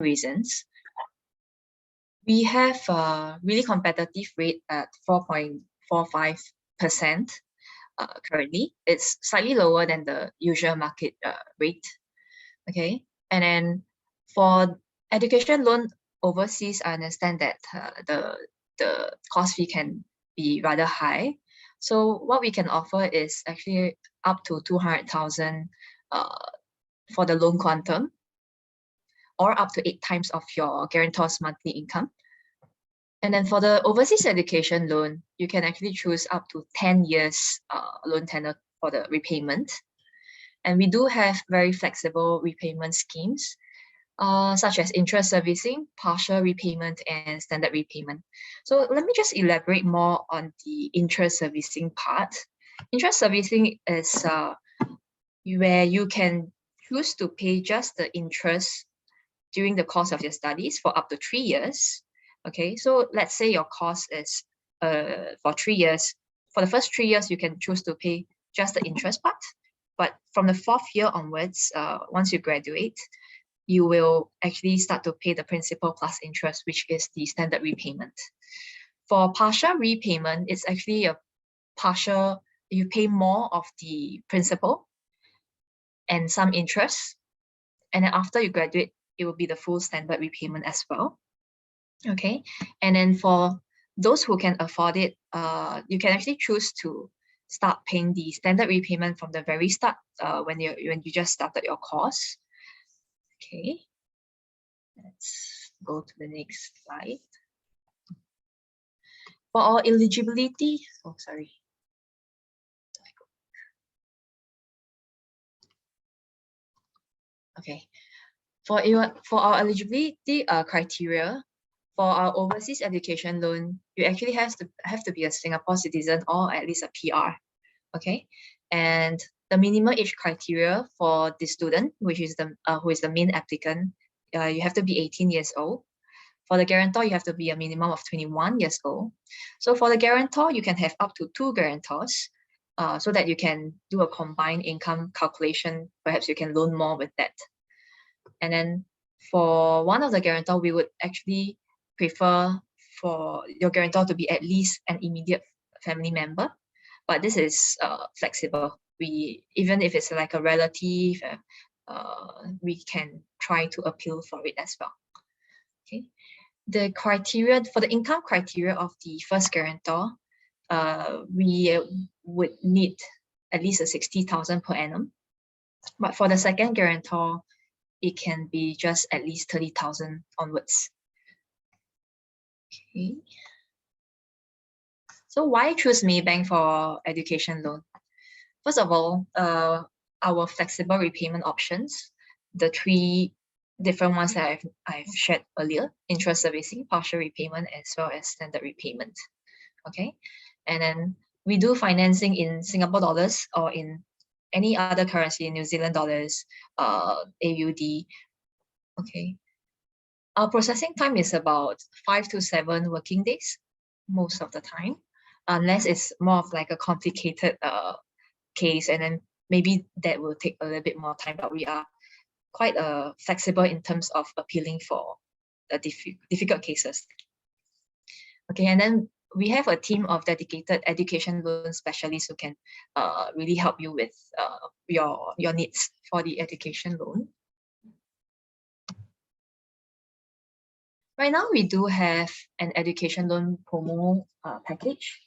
reasons. We have a really competitive rate at 4.45% currently. It's slightly lower than the usual market rate. Okay, and then for education loan overseas, I understand that the cost fee can be rather high. So what we can offer is actually up to 200,000 for the loan quantum, or up to 8 times of your guarantor's monthly income. And then for the overseas education loan, you can actually choose up to 10 years loan tenure for the repayment. And we do have very flexible repayment schemes, such as interest servicing, partial repayment, and standard repayment. So let me just elaborate more on the interest servicing part. Interest servicing is where you can choose to pay just the interest during the course of your studies for up to 3 years. Okay, so let's say your course is for 3 years. For the first 3 years, you can choose to pay just the interest part. But from the 4th year onwards, once you graduate, you will actually start to pay the principal plus interest, which is the standard repayment. For partial repayment, it's actually a partial, you pay more of the principal and some interest. And then after you graduate, it will be the full standard repayment as well. Okay, and then for those who can afford it, you can actually choose to start paying the standard repayment from the very start when you just started your course. Okay, let's go to the next slide. For our eligibility, Okay, for our eligibility criteria, for our overseas education loan, you actually have to be a Singapore citizen or at least a PR. Okay, and the minimum age criteria for the student, which is who is the main applicant, you have to be 18 years old. For the guarantor, you have to be a minimum of 21 years old. So for the guarantor, you can have up to 2 guarantors, so that you can do a combined income calculation. Perhaps you can loan more with that. And then for one of the guarantor, we would actually prefer for your guarantor to be at least an immediate family member, but this is flexible. Even if it's like a relative, we can try to appeal for it as well. Okay, the criteria for the income criteria of the first guarantor, we would need at least 60,000 per annum, but for the second guarantor, it can be just at least 30,000 onwards. Okay. So why choose Maybank for education loan? First of all, our flexible repayment options, the 3 different ones that I've shared earlier: interest servicing, partial repayment, as well as standard repayment. Okay, and then we do financing in Singapore dollars or in any other currency, New Zealand dollars, AUD. Okay, our processing time is about 5 to 7 working days most of the time, unless it's more of like a complicated case, and then maybe that will take a little bit more time, but we are quite flexible in terms of appealing for the difficult cases. Okay, and then we have a team of dedicated education loan specialists who can really help you with your needs for the education loan. Right now, we do have an education loan promo package,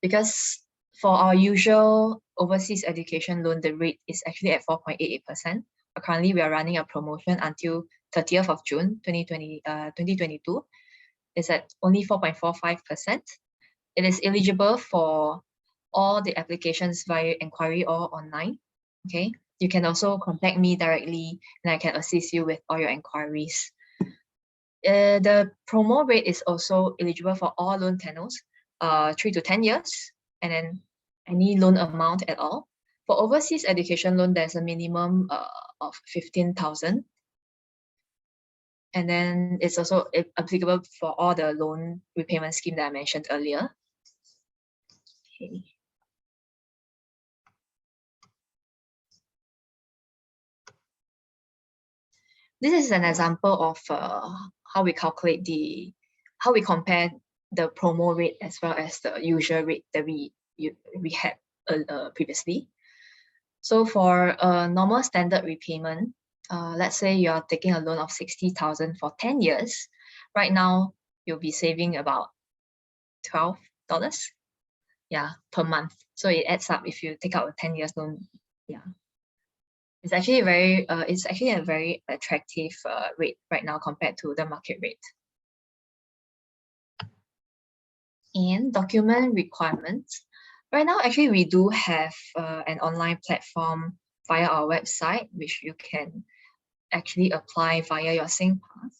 because for our usual overseas education loan, the rate is actually at 4.88%. Currently, we are running a promotion until 30th of June 2022. It's at only 4.45%. It is eligible for all the applications via inquiry or online. Okay, you can also contact me directly and I can assist you with all your inquiries. The promo rate is also eligible for all loan tenures, 3 to 10 years, and then any loan amount at all. For overseas education loan, there's a minimum of 15,000. And then it's also applicable for all the loan repayment scheme that I mentioned earlier. Okay. This is an example of how we compare the promo rate as well as the usual rate that we had previously. So for a normal standard repayment, let's say you're taking a loan of 60,000 for 10 years. Right now, you'll be saving about $12, per month. So it adds up if you take out a 10 years loan. It's actually a very attractive rate right now compared to the market rate. And document requirements. Right now, actually, we do have an online platform via our website, which you can actually apply via your SingPass.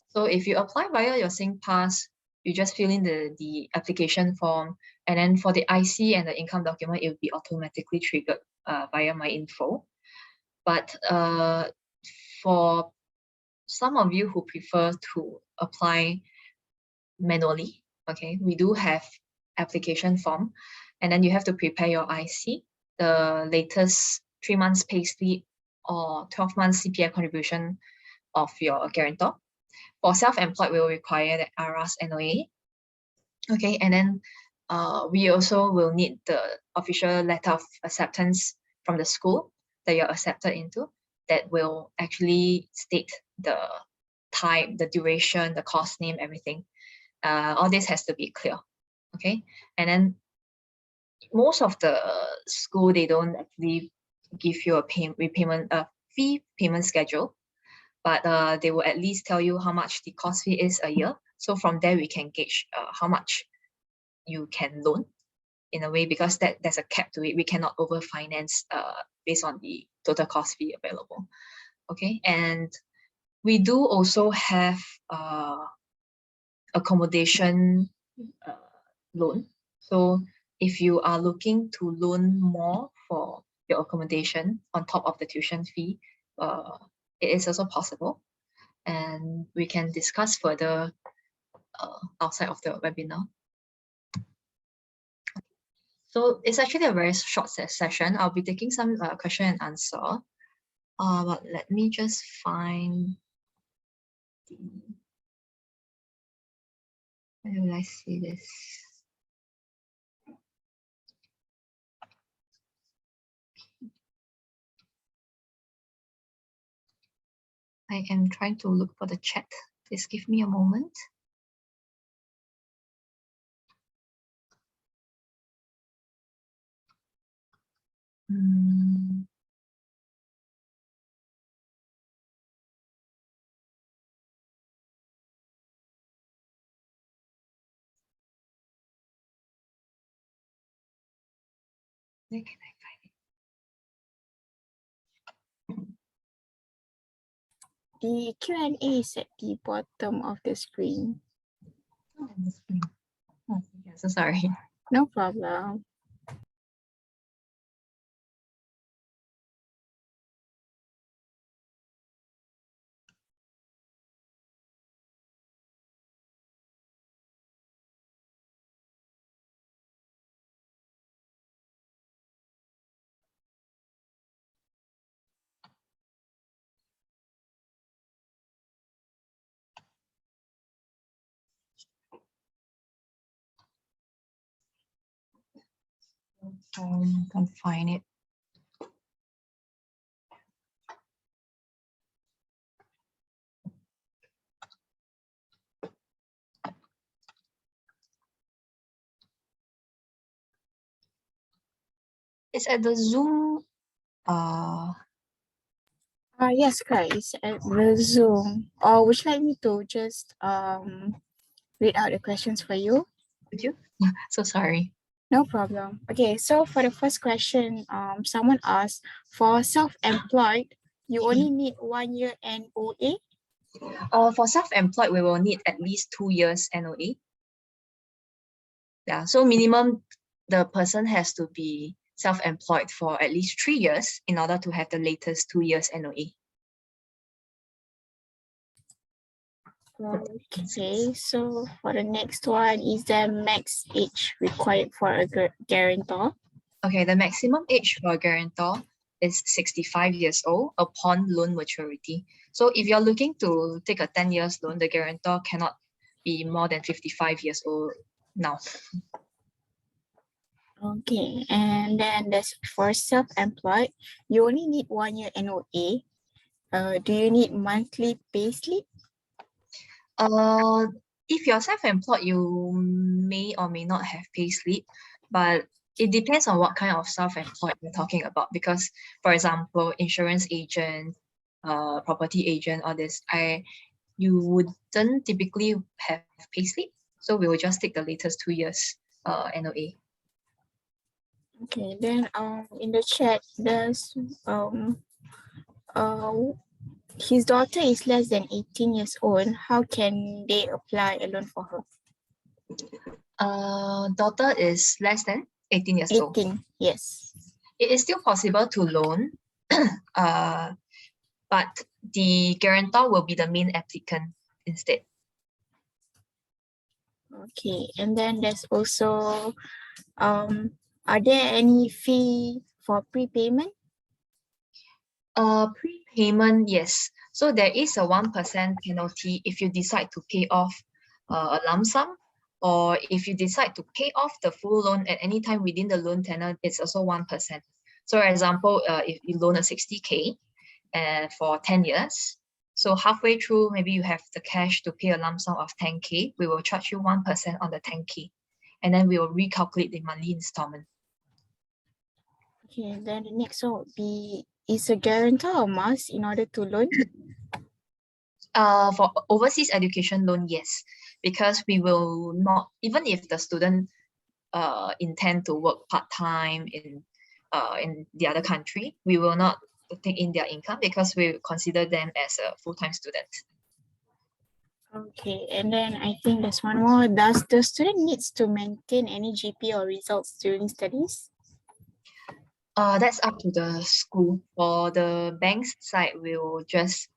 So if you apply via your SingPass, you just fill in the application form, and then for the IC and the income document, it will be automatically triggered via MyInfo. But for some of you who prefer to apply manually, okay, we do have application form, and then you have to prepare your IC, the latest 3 months payslip or 12 months CPF contribution of your guarantor. For self-employed, we will require the ARAS NOA. Okay, and then we also will need the official letter of acceptance from the school that you're accepted into, that will actually state the type, the duration, the course name, everything. All this has to be clear. Okay, and then most of the school, they don't actually give you a fee payment schedule, but they will at least tell you how much the course fee is a year. So from there, we can gauge how much you can loan in a way, because there's a cap to it. We cannot overfinance based on the total cost fee available. Okay, and we do also have accommodation loan. So if you are looking to loan more for your accommodation on top of the tuition fee, it is also possible, and we can discuss further outside of the webinar. So it's actually a very short session. I'll be taking some question and answer. But let me just find where will I see this? I am trying to look for the chat. Please give me a moment. Where can I find it? The Q&A is at the bottom of the screen. Oh, on the screen. Oh, yeah, so sorry. No problem. Can't find it. It's at the Zoom. Yes, guys, at the Zoom. Or would you like me to just read out the questions for you? Would you? So sorry. No problem. Okay, so for the first question, someone asked, for self-employed, you only need 1 year NOA? For self-employed, we will need at least 2 years NOA. Yeah, so minimum, the person has to be self-employed for at least 3 years in order to have the latest 2 years NOA. Okay, so for the next one, is there max age required for a guarantor? Okay, the maximum age for a guarantor is 65 years old upon loan maturity. So if you're looking to take a 10 years loan, the guarantor cannot be more than 55 years old now. Okay, and then that's for self-employed, you only need 1 year NOA. Do you need monthly payslip? If you're self-employed, you may or may not have payslip, but it depends on what kind of self-employed we're talking about. Because, for example, insurance agent, property agent, all this, you wouldn't typically have payslip. So we will just take the latest 2 years NOA. Okay, then in the chat, there's his daughter is less than 18 years old. How can they apply a loan for her? Daughter is less than 18 years old. 18, yes. It is still possible to loan, but the guarantor will be the main applicant instead. Okay, and then there's also, are there any fee for prepayment? Prepayment, yes. So there is a 1% penalty if you decide to pay off a lump sum, or if you decide to pay off the full loan at any time within the loan tenor, it's also 1%. So for example, if you loan a 60K for 10 years, so halfway through, maybe you have the cash to pay a lump sum of 10K, we will charge you 1% on the 10K, and then we will recalculate the monthly installment. Okay, then the next one would be, is a guarantor a must in order to loan? For overseas education loan, yes, because we will not, even if the student intend to work part-time in the other country, we will not take in their income because we consider them as a full-time student. Okay, and then I think there's one more. Does the student needs to maintain any GP or results during studies? That's up to the school. For the bank's side, we will just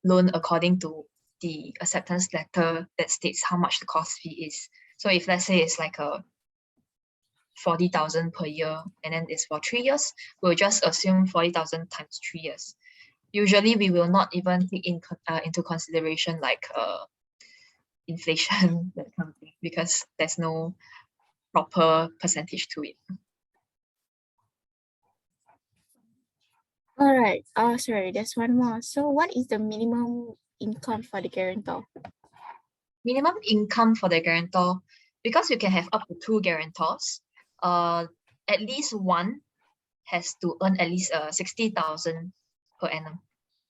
loan according to the acceptance letter that states how much the course fee is. So if let's say it's like a 40,000 per year and then it's for 3 years, we'll just assume 40,000 times 3 years. Usually we will not even take into consideration like inflation, that kind of thing, because there's no proper percentage to it. All right. Sorry, there's one more. So what is the minimum income for the guarantor? Minimum income for the guarantor, because you can have up to 2 guarantors, at least one has to earn at least 60,000 per annum.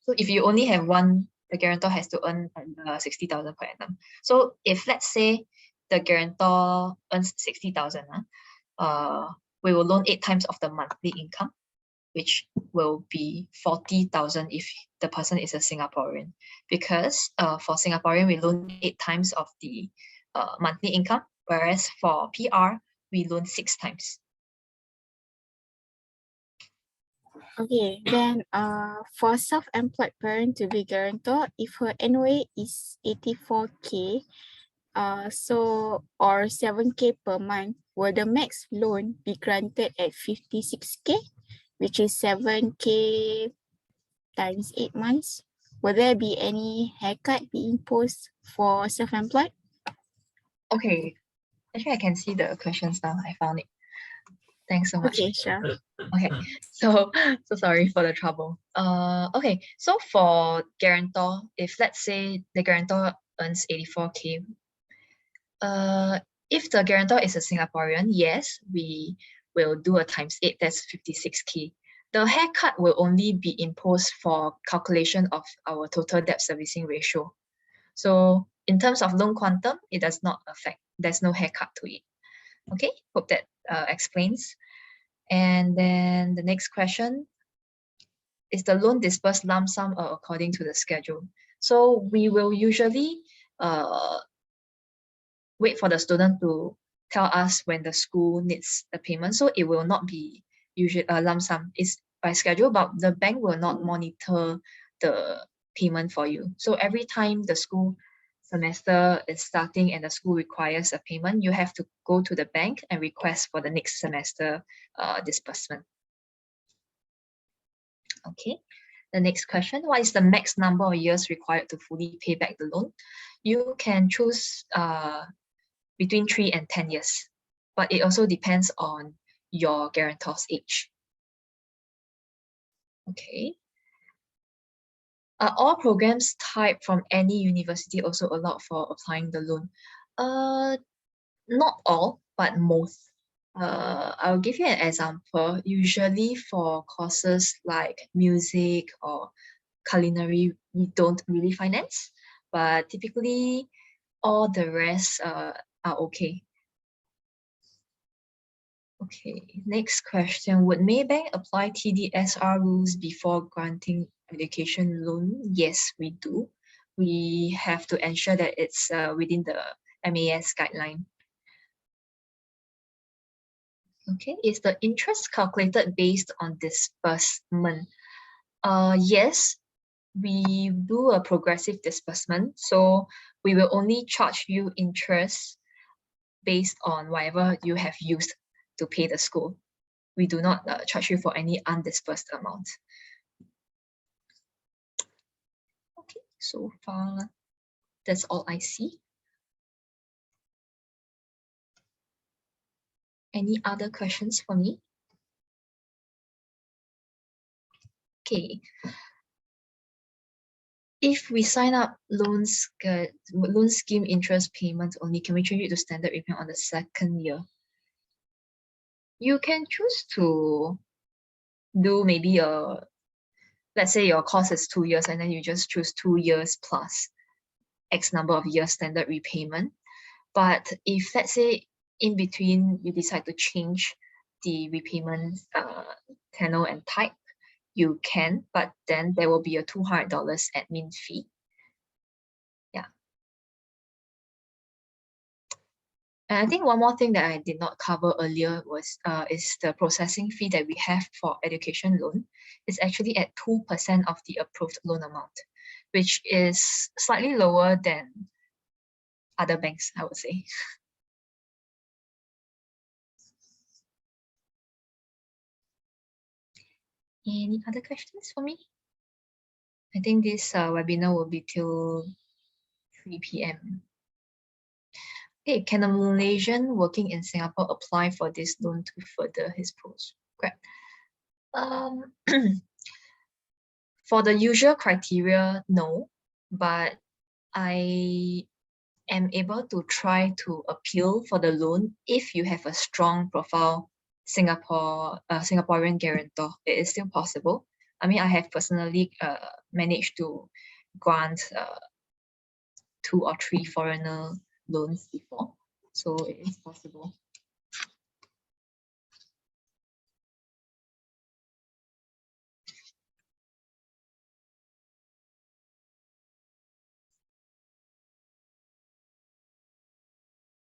So if you only have one, the guarantor has to earn 60,000 per annum. So if let's say the guarantor earns 60,000, we will loan 8 times of the monthly income, which will be 40,000 if the person is a Singaporean. Because for Singaporean, we loan 8 times of the monthly income, whereas for PR, we loan 6 times. Okay, then for self-employed parent to be guarantor, if her NOA is 84K, or 7K per month, will the max loan be granted at 56K, which is 7K times 8 months? Will there be any haircut be imposed for self-employed? Okay, actually I can see the questions now. I found it. Thanks so much. Okay, sure. Okay, so sorry for the trouble. Okay, so for guarantor, if let's say the guarantor earns 84K, if the guarantor is a Singaporean, yes, we will do a times 8, that's 56K. The haircut will only be imposed for calculation of our total debt servicing ratio. So in terms of loan quantum, it does not affect, there's no haircut to it. Okay, hope that explains. And then the next question, is the loan disbursed lump sum or according to the schedule? So we will usually wait for the student to tell us when the school needs the payment. So it will not be usually a lump sum. It's by schedule, but the bank will not monitor the payment for you. So every time the school semester is starting and the school requires a payment, you have to go to the bank and request for the next semester disbursement. Okay. The next question, what is the max number of years required to fully pay back the loan? You can choose between 3 and 10 years, but it also depends on your guarantor's age. Okay. Are all programs type from any university also allowed for applying the loan? Not all, but most. I'll give you an example. Usually for courses like music or culinary, we don't really finance, but typically all the rest are okay. Okay, next question. Would Maybank apply TDSR rules before granting education loan? Yes, we do. We have to ensure that it's within the MAS guideline. Okay, is the interest calculated based on disbursement? Yes, we do a progressive disbursement, so we will only charge you interest based on whatever you have used to pay the school. We do not charge you for any undisbursed amount. Okay, so far that's all I see. Any other questions for me? Okay. If we sign up loan scheme interest payments only, can we change it to standard repayment on the second year? You can choose to do maybe let's say your course is 2 years and then you just choose 2 years plus X number of years standard repayment. But if let's say in between you decide to change the repayment tenor and type, you can, but then there will be a $200 admin fee. Yeah. And I think one more thing that I did not cover earlier was is the processing fee that we have for education loan. It's actually at 2% of the approved loan amount, which is slightly lower than other banks, I would say. Any other questions for me? I think this webinar will be till 3 p.m. Okay, can a Malaysian working in Singapore apply for this loan to further his postgrad? For the usual criteria, no, but I am able to try to appeal for the loan if you have a strong profile Singaporean guarantor. It is still possible. I mean, I have personally managed to grant 2 or 3 foreigner loans before, so it is possible.